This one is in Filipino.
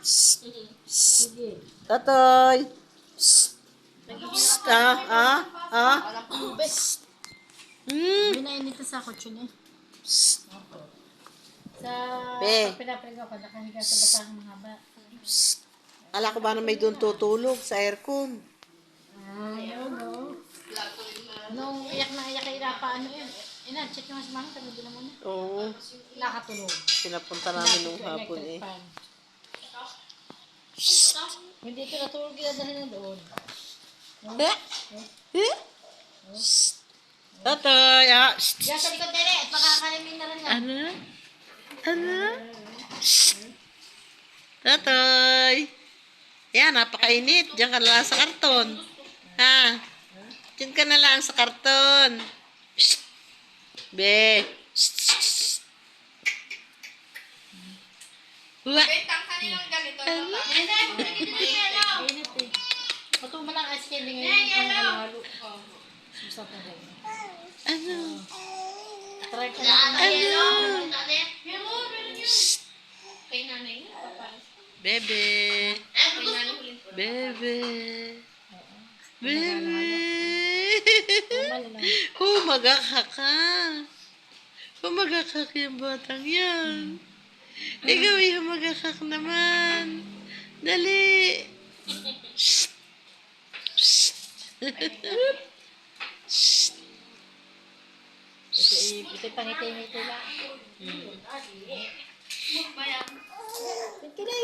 Sige. Tatoy. Alam ko lubes. Hmm. Minainit sa kotse niya. Sa Be. pinapalingaw ka, nakahiga sa batang mahaba. Ala ko ba na may doon tutulog sa aircon? Ayaw, no. Nung iyak na iyak kay Rapa, ano yun? Ina, check naman si Mama, tabi na muna. Oo. Nakatulog. Pinapunta namin nung hapon eh. Hindi ito natulog, ginadali na doon. Tatoy. Diyan sa likod dere, at makakalimin na rin yan. Ano? Ano? Tatoy. Yan, napakainit. Diyan ka na lang sa karton. Ha? Diyan ka na lang sa karton. Be. Uwa. Init eh. Patuma lang ice candy ngayon. Ang halo. Susap na rin. Ano? Try ka na. Bebe. Bebe. Bebe. Humagakak ka. Humagakak yung batang yan. Ikaw yung humagakak naman. Dali. Ito pangiti-ngiti lang. Ito na